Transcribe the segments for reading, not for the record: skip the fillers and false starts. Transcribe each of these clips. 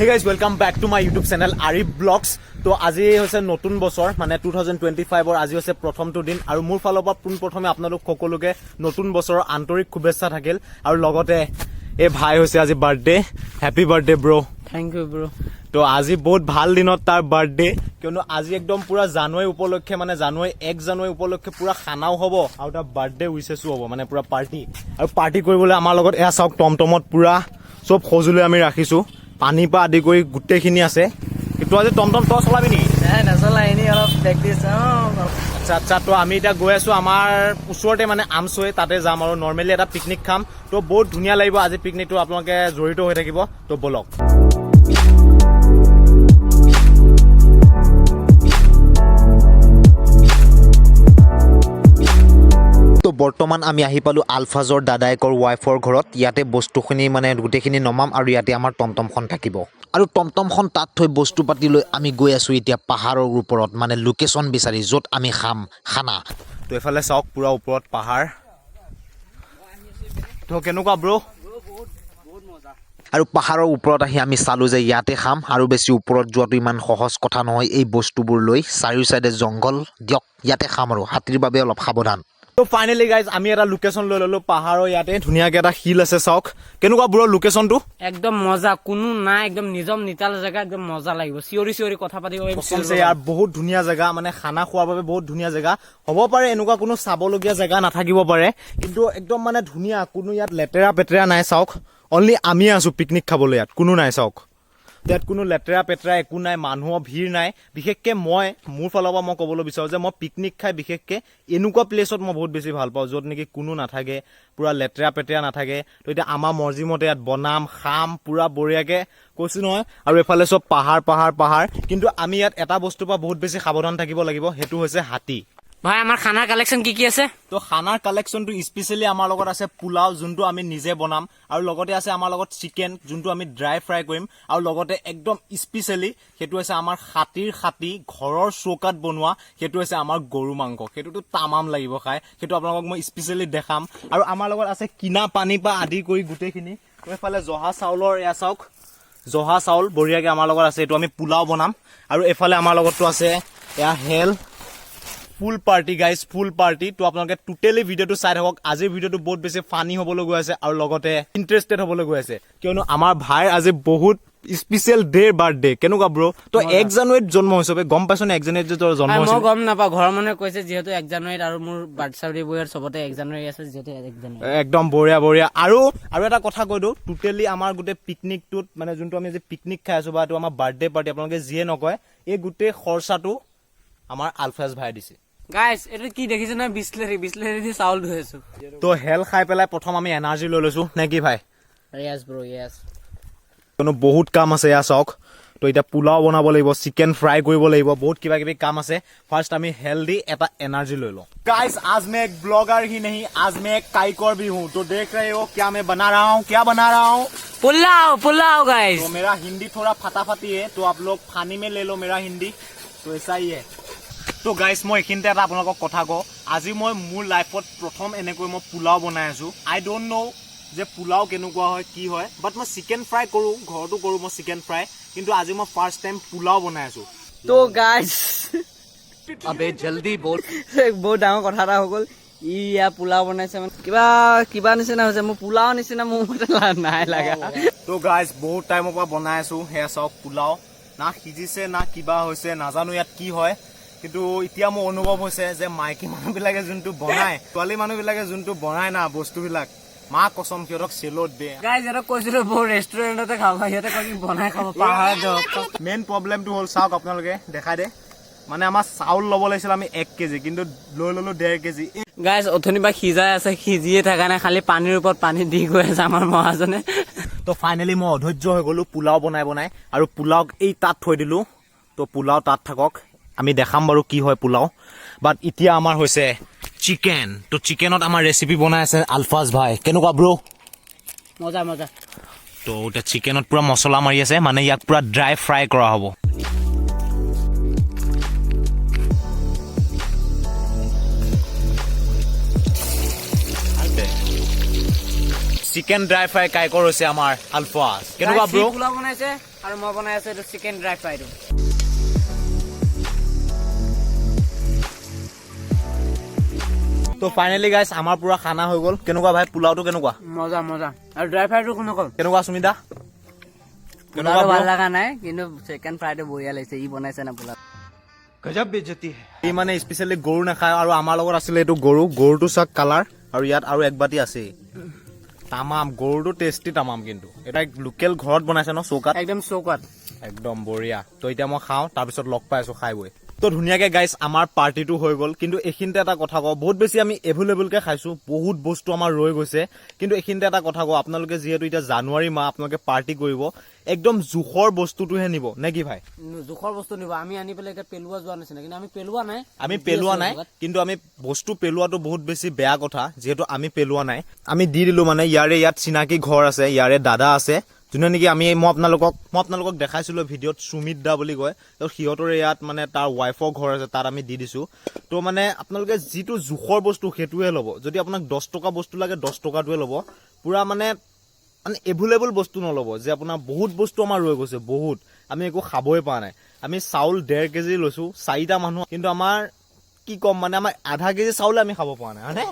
Hey guys, welcome back to my YouTube channel Arif Vlogs. তো আজি হৈছে নতুন বছৰ মানে 2025 ৰ আজি হৈছে প্ৰথমটো দিন আৰু মোৰ ফালৰ পৰা পোনপ্ৰথমে আপোনালোক সকলোকে নতুন বছৰৰ আন্তৰিক শুভেচ্ছা থাকিল আৰু লগতে এই ভাই হৈছে আজি birthday happy birthday bro thank you bro তো আজি বহুত ভাল দিনত তাৰ বাৰ্থডে কিয়নো আজি একদম পুৰা জানুৱাৰী উপলক্ষে মানে জানুৱাৰী 1 জানুৱাৰী উপলক্ষে পুৰা খানাও হ'ব আৰু তাৰ বাৰ্থডে উইচেছো হ'ব মানে পুৰা পাৰ্টি আৰু পাৰ্টি কৰিবলৈ আমাৰ লগত এয়া চাওক টমটমত পুৰা সব সজুলি আমি ৰাখিছো পানী পা আদি কৰি গুটেখিনি আছে কিন্তু আজি টমটম তো চলাবি নি না চলা এনি অলপ প্ৰেক্টিছ আচ্ছা আচ্ছা তো আমি এটা গৈ আছো আমাৰ ওচৰতে মানে আমচৈ তাতে যাম আৰু নৰ্মেলি এটা পিকনিক খাম তো বহুত ধুনীয়া লাগিব আজি পিকনিকটো আপোনালোকে জড়িত হৈ থাকিব তো বলক তো বৰ্তমান আমি আহি পালো আলফাজৰ দাদাইকৰ ওয়াইফৰ ঘৰত ইয়াতে বস্তুখিনি মানে গুটেখিনি নমাম আৰু ইয়াতে আমাৰ টমটমখন থাকিব আৰু টমটমখন তাত থৈ বস্তু পাতি লৈ আমি গৈ আছো এতিয়া পাহাৰৰ ওপৰত মানে লোকেশন বিচাৰি য'ত আমি খাম খানা তো এফালে চাওক পুৰা ওপৰত পাহাৰ তো কেনেকুৱা ব্ৰো আৰু পাহাৰৰ ওপৰত আহি আমি চালো যে ইয়াতে খাম আৰু বেছি ওপৰত যোৱাটো ইমান সহজ কথা নহয় এই বস্তুবোৰ লৈ চাৰিও সাইডে জংগল দিয়ক ইয়াতে খাম আৰু হাতীৰ বাবে অলপ সাৱধান তো ফাইনালি গাইজ আমি এটা লোকেশন লৈ ললো পাহাৰৰ ইয়াতে ধুনীয়াকে এটা হিল আছে চাওক কেনেকুৱা ব্ৰো লোকেশনটো একদম মজা কোনো নাই একদম নিজম নিতাল জায়গা একদম মজা লাগিব চিঞৰি চিঞৰি কথা পাতিব ইয়াৰ বহুত ধুনীয়া জায়গা মানে খানা খোৱাৰ বাবে বহুত ধুনীয়া জায়গা হ'ব পাৰে এনেকুৱা কোনো চাবলগীয়া জায়গা নাথাকিব পাৰে কিন্তু একদম মানে ধুনীয়া কোনো ইয়াত লেতেৰা পেতেৰা নাই চাওক অনলি আমি আছো পিকনিক খাবলৈ ইয়াত কোনো নাই চাওক ইয়াত কোনো লেতেৰা পেতেৰা একো নাই মানুহৰ ভিৰ নাই বিশেষকৈ মই মোৰ ফালৰ পৰা মই ক'বলৈ বিচাৰোঁ যে মই পিকনিক খাই বিশেষকৈ এনেকুৱা প্লেচত মই বহুত বেছি ভাল পাওঁ য'ত নেকি কোনো নাথাকে পুৰা লেতেৰা পেতেৰা নাথাকে তো এতিয়া আমাৰ মৰ্জিমতে ইয়াত বনাম খাম পুৰা বঢ়িয়াকৈ কৈছোঁ নহয় আৰু এইফালে চব পাহাৰ পাহাৰ পাহাৰ কিন্তু আমি ইয়াত এটা বস্তুৰ পৰা বহুত বেছি সাৱধান থাকিব লাগিব সেইটো হৈছে হাতী ভাই আমাৰ খানাৰ কালেকশ্যন কি আছে তো খানাৰ কালেকশ্যনটো স্পেচিয়েলি আমাৰ লগত আছে পোলাও যোনটো আমি নিজে বনাম আৰু লগতে আছে আমাৰ লগত চিকেন যোনটো আমি ড্ৰাই ফ্ৰাই কৰিম আৰু লগতে একদম স্পেচিয়েলি সেইটো হৈছে আমাৰ হাতীৰ খাতি ঘৰৰ চৌকাত বনোৱা সেইটো হৈছে আমাৰ গৰু মাংস সেইটোতো তামাম লাগিব খাই সেইটো আপোনালোকক মই স্পেচিয়েলি দেখাম আৰু আমাৰ লগত আছে কিনা পানী পৰা আদি কৰি গোটেইখিনি তো এইফালে জহা চাউলৰ এয়া চাওক জহা চাউল বঢ়িয়াকৈ আমাৰ লগত আছে এইটো আমি পোলাও বনাম আৰু এইফালে আমাৰ লগততো আছে এয়া হেল ফুল পাৰ্টি গাইজ ফুল পাৰ্টি তো আপোনালোকে টোটেলি ভিডিঅ'টো চাই থাকক আজিৰ ভিডিঅ'টো বহুত বেছি ফানি হ'বলৈ গৈ আছে আৰু লগতে ইণ্টাৰেষ্টেড হ'বলৈ গৈ আছে কিয়নো আমাৰ ভাইৰ আজি বহুত স্পেচিয়েল ডে বাৰ্থডে কেনেকুৱা ব্ৰো তো 1 জানুৱাৰীত জন্ম হৈছে গম পাইছ নে 1 জানুৱাৰীত তোৰ জন্ম হৈছে মই গম নাপাওঁ ঘৰৰ মানুহে কৈছে যিহেতু 1 জানুৱাৰীত আৰু মোৰ বাৰ্থডে বয়াৰ চবতে 1 জানুৱাৰী আছে যিহেতু 1 জানুৱাৰী একদম বঢ়িয়া বঢ়িয়া আৰু এটা কথা কৈ দিওঁ টোটেলি আমাৰ গোটেই পিকনিকটোত মানে যোনটো আমি যে পিকনিক খাই আছো বা এইটো আমাৰ বাৰ্থডে পাৰ্টি আপোনালোকে যিয়ে নকয় এই গোটেই খৰচাটো আমাৰ আলফাজ ভাই দিছে গাইস এটা কি দেখিছে না বিসলেৰি দি চাউল ধুই আছো তো হেল খাই পেলাই প্ৰথম আমি এনাৰ্জি লৈ লৈছো নে কি ভাই ইয়েস ব্ৰো ইয়েস কোনো বহুত কাম আছে ইয়া চাওক তো এতিয়া পোলাও বনাব লাগিব চিকেন ফ্ৰাই কৰিব লাগিব বহুত কিবা কিবি কাম আছে ফাৰ্ষ্ট আমি হেলদি এটা এনাৰ্জি লৈ লওঁ गाइस आज मैं एक ब्लॉगर ही नहीं आज मैं एक काइकर भी हूँ तो देख रहे हो क्या मैं बना रहा हूँ क्या बना रहा हूँ पुलाव गाइस तो मेरा हिंदी थोड़ा फटाफटी है तो आप लोग फानी में ले लो मेरा हिंदी तो ऐसा ही है তো গাইজ মই এইখিনিতে এটা আপোনালোকক কথা কওঁ আজি মই মোৰ লাইফত প্ৰথম এনেকৈ মই পোলাও বনাই আছো আই ডোন্ট নো যে পোলাও কেনেকুৱা হয় কি হয় বাট মই চিকেন ফ্ৰাই কৰোঁ ঘৰতো কৰোঁ মই চিকেন ফ্ৰাই কিন্তু আজি মই ফাৰ্ষ্ট টাইম পোলাও বনাই আছো তো গাইজ আবে জলদি বল বহুত ডাঙৰ কথা এটা হৈ গ'ল ইয়া পোলাও বনাইছে মানে কিবা নিচিনা হৈছে মোৰ পোলাও নিচিনা মোৰ মতে নাই লাগা তো গাইজ বহুত টাইমৰ পৰা বনাই আছো সেয়া চাওক পোলাও না সিজিছে না কিবা হৈছে নাজানো ইয়াত কি হয় কিন্তু এতিয়া মোৰ অনুভৱ হৈছে যে মাইকী মানুহবিলাকে যোনটো বনায় ছোৱালী মানুহবিলাকে যোনটো বনায় না বস্তুবিলাক মা কসম সিহঁতক চেলত দিয়ে গাইজ এটা কৈছিলো বহু ৰেষ্টুৰেণ্টতে খাব সিহঁতে কৈ বনাই খাব পাহাৰত মেইন প্ৰব্লেমটো হ'ল চাওক আপোনালোকে দেখাই দে মানে আমাৰ চাউল ল'ব লাগিছিল আমি 1 কেজি কিন্তু লৈ ল'লো 1.5 কেজি গাইজ অথনি বা সিজাই আছে সিজিয়ে থকা নাই খালি পানীৰ ওপৰত পানী দি গৈ আছে আমাৰ মহাজনে তো ফাইনেলি মই অধৈৰ্য হৈ গ'লো পোলাও বনাই আৰু পোলাও এই তাত থৈ দিলো তো পোলাও তাত থাকক আমি দেখাম বাৰু কি হয় পোলাও বাট এতিয়া আমাৰ হৈছে চিকেন তো চিকেনত আমাৰ ৰেচিপি বনাই আছে আলফাজ ভাই কেনেকুৱা ব্ৰো মজা তো এতিয়া চিকেনত পুৰা মছলা মাৰি আছে মানে ইয়াক পুৰা ড্ৰাই ফ্ৰাই কৰা হ'ব চিকেন ড্ৰাই ফ্ৰাই কাইকৰ হৈছে আমাৰ আলফাজ কেনেকুৱা ব্ৰ পোলাও বনাইছে আৰু মই বনাই আছো এইটো চিকেন ড্ৰাই ফ্ৰাইটো তো ফাইনেলি গাইছ আমাৰ পুৰা খানা হৈ গ'ল কেনেকুৱা ভাই পোলাওটো কেনেকুৱা মজা মজা আৰু ড্ৰাই ফ্ৰাইটো কেনেকুৱা সুমিতা পোলাওটো ভাল লগা নাই কিন্তু চিকেন ফ্ৰাইটো বঢ়িয়া লাগিছে ই বনাইছে না পোলাও गजब बेइज्जती है ই মানে স্পেচিয়েলি গৰু নাখায় আৰু আমাৰ লগত আছিলে এইটো গৰুটো চাক কালাৰ আৰু ইয়াত আৰু এক বাতি আছে তামাম গৰুটো টেষ্টি তামাম কিন্তু এটা লোকেল ঘৰত বনাইছে ন চৌকাত একদম চৌকাত একদম বঢ়িয়া তো এতিয়া মই খাওঁ তাৰপিছত লগ পাই আছো খাই বৈ তো ধুনীয়াকে গাইছ আমাৰ পাৰ্টিটো হৈ গ'ল কিন্তু এইখিনিতে এটা কথা কওঁ বহুত বেছি আমি এভেইলেবলকে খাইছো বহুত বস্তু আমাৰ ৰৈ গৈছে কিন্তু এইখিনিতে এটা কথা কওঁ আপোনালোকে যিহেতু এতিয়া জানুৱাৰী মাহ আপোনালোকে পাৰ্টি কৰিব একদম জোখৰ বস্তুটোহে নিব নে কি ভাই জোখৰ বস্তু নিব আমি আনি পেলাই এতিয়া পেলোৱা যোৱা নিচিনা কিন্তু আমি পেলোৱা নাই কিন্তু আমি বস্তু পেলোৱাটো বহুত বেছি বেয়া কথা যিহেতু আমি পেলোৱা নাই আমি দি দিলো মানে ইয়াত চিনাকি ঘৰ আছে ইয়াৰে দাদা আছে যোনে নেকি মই আপোনালোকক দেখাইছিলো ভিডিঅ'ত সুমিত দা বুলি কয় তো সিহঁতৰে ইয়াত মানে তাৰ ৱাইফৰ ঘৰ আছে তাত আমি দি দিছো তো মানে আপোনালোকে যিটো জোখৰ বস্তু সেইটোৱে ল'ব যদি আপোনাক 10 টকা বস্তু লাগে 10 টকাটোৱে ল'ব পুৰা মানে এভেইলেবল বস্তু নল'ব যে আপোনাৰ বহুত বস্তু আমাৰ ৰৈ গৈছে বহুত আমি একো খাবই পৰা নাই আমি চাউল 1.5 কেজি লৈছো 4টা মানুহ কিন্তু আমাৰ কি কম মানে আমাৰ আধা কেজি চাউলে আমি খাব পৰা নাই হয়নে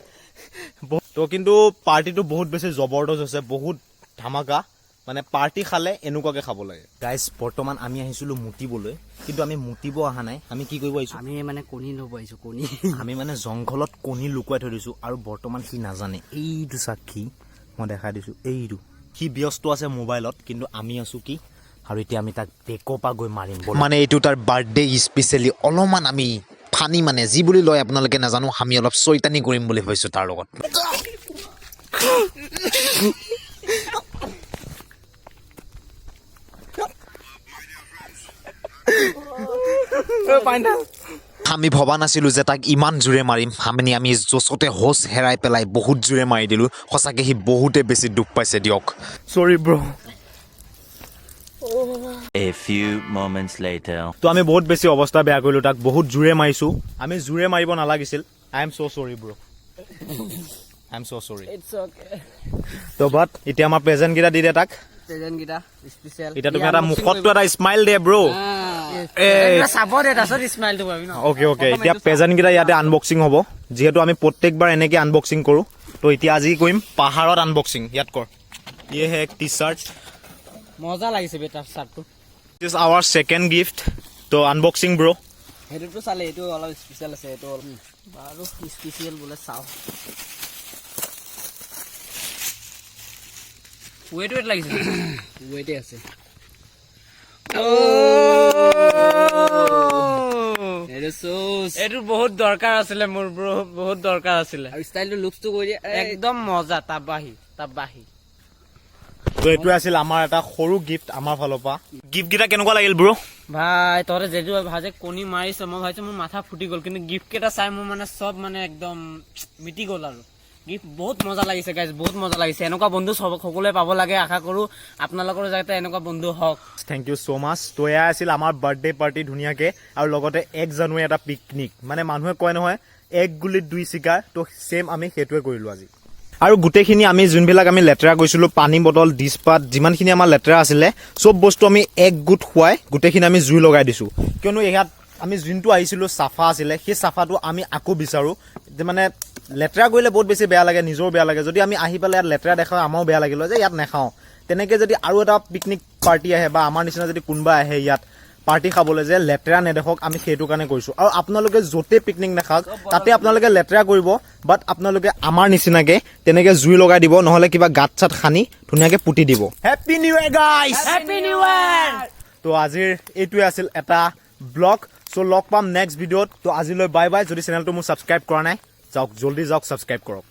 তো কিন্তু পাৰ্টিটো বহুত বেছি জবৰদস্ত হৈছে বহুত ধামাকা মানে পাৰ্টি খালে এনেকুৱাকে খাব লাগে গাইজ বৰ্তমান আমি আহিছিলো মুতিবলৈ কিন্তু আমি মুতিব অহা নাই আমি কি কৰিব আহিছো আমি মানে কণী ল'ব আহিছো কণী আমি মানে জংঘলত কণী লুকুৱাই থৈ দিছো আৰু বৰ্তমান সি নাজানে এইটো সাক্ষী মই দেখাই দিছো এইটো সি ব্যস্ত আছে মোবাইলত কিন্তু আমি আছো কি আৰু এতিয়া আমি তাক বেকৰ পৰা গৈ মাৰিম মানে এইটো তাৰ বাৰ্থডে স্পেচিয়েলি অলপমান আমি ফানি মানে যি বুলি লয় আপোনালোকে নাজানো আমি অলপ চৈতানি কৰিম বুলি ভাবিছো তাৰ লগত আমি ভবা নাছিলো যে তাক ইমান জোৰে মাৰিম আমি জোচতে হোচ হেৰাই পেলাই বহুত জোৰে মাৰি দিলো সঁচাকে সি বহুতে বেছি দুখ পাইছে দিয়ক সৰি ব্ৰ A few moments later. তো আমি বহুত বেছি অৱস্থা বেয়া কৰিলো তাক বহুত জোৰে মাৰিছো আমি জোৰে মাৰিব নালাগিছিল আই এম সো সৰি ব্ৰ আই এম সো সৰি ইটস ওকে তো বাট এতিয়া আমাৰ প্ৰেজেন্ট কেইটা দি দে তাক প্ৰেজেন্ট গিটা স্পেশাল এতিয়া তুমি এটা মুখতটো এটা স্মাইল দে ব্ৰ চাব দে তাৰপিছত স্মাইলটো পাবি ন ওকে এতিয়া প্ৰেজেন্ট কেইটা ইয়াতে আনবক্সিং হ'ব যিহেতু আমি প্ৰত্যেকবাৰ এনেকে আনবক্সিং কৰো তো এতিয়া আজি কৰিম পাহাৰত আনবক্সিং ইয়াত কৰ ये है एक टी शर्ट মজা লাগিছে বেটা শার্টটো this is our second gift तो अनबॉक्सिंग ब्रो হেতুটো চালে এটো অলপ স্পেশাল আছে এটো বাৰু স্পেশাল বলে চাও ওয়েট লাগিছে ওয়েটে আছে এটো বহুত দৰকাৰ আছিলে মোৰ ব্ৰো বহুত দৰকাৰ আছিলে আৰু ষ্টাইলটো লুকসটো কৈ দিয়া একদম মজা তাবাহি তো এটো আছিল আমাৰ এটা সৰু গিফট আমাৰ ফালৰ পৰা গিফট গিটা কেনেকুৱা লাগিল ব্ৰো ভাই তৰে যেটো ভাজে কোনি মাৰিছে মই ভাইছে মোৰ মাথা ফুটি গল কিন্তু গিফট কেটা চাই মোৰ মানে সব মানে একদম মিটি গল আৰু গিফট বহুত মজা লাগিছে গাইজ বহুত মজা লাগিছে এনেকুৱা বন্ধু সব সকলোৱে পাব লাগে আশা কৰো আপোনালোকৰ যাতে এনেকুৱা বন্ধু হওক থ্যাংক ইউ সো মাচ তো এয়া আছিল আমাৰ বাৰ্থডে পাৰ্টি ধুনীয়াকে আৰু লগতে 1 জানুৱাৰী এটা পিকনিক মানে মানুহে কয় নহয় এক গুলিত দুই চিকাৰ তো সেম আমি হেতুৱে কৰিলো আজি আৰু গুটেখিনি আমি যোনবিলাক আমি লেতেৰা কৰিছিলো পানী বটল ডিছপাত যিমানখিনি আমাৰ লেতেৰা আছিলে সব বস্তু আমি এক গুট খুৱাই গুটেখিনি আমি জুই লগাই দিছো কিয়নো ইয়াত আমি যোনটো আহিছিলো সাফা আছিলে সেই সাফাটো আমি আকৌ বিচাৰো যে মানে লেতেৰা কৰিলে বহুত বেছি বেয়া লাগে নিজৰ বেয়া লাগে যদি আমি আহি পেলাই ইয়াত লেতেৰা দেখাও আমাৰো বেয়া লাগিল যে ইয়াত নাখাওঁ তেনেকে যদি আৰু এটা পিকনিক পাৰ্টি আহে বা আমাৰ নিচিনা যদি কোনোবা আহে ইয়াত পাৰ্টি খাবলৈ যে লেতেৰা নেদেখক আমি সেইটো কাৰণে কৰিছো আৰু আপোনালোকে য'তে পিকনিক নাখাওক তাতে আপোনালোকে লেতেৰা কৰিব বাট আপোনালোকে আমাৰ নিচিনাকে তেনেকে জুই লগাই দিব নহলে কিবা গাত চাত খানি ধুনীয়াকে পুতি দিব হেপী নিউ ইয়াৰ গাইস হেপী নিউ ইয়াৰ তো আজিৰ এইটোৱে আছিল এটা ব্লগ সো লগ পাম নেক্সট ভিডিঅ'ত তো আজিলৈ বাই বাই যদি চেনেলটো মোৰ সাবস্ক্ৰাইব কৰা নাই যাওক জলদি যাওক সাবস্ক্ৰাইব কৰক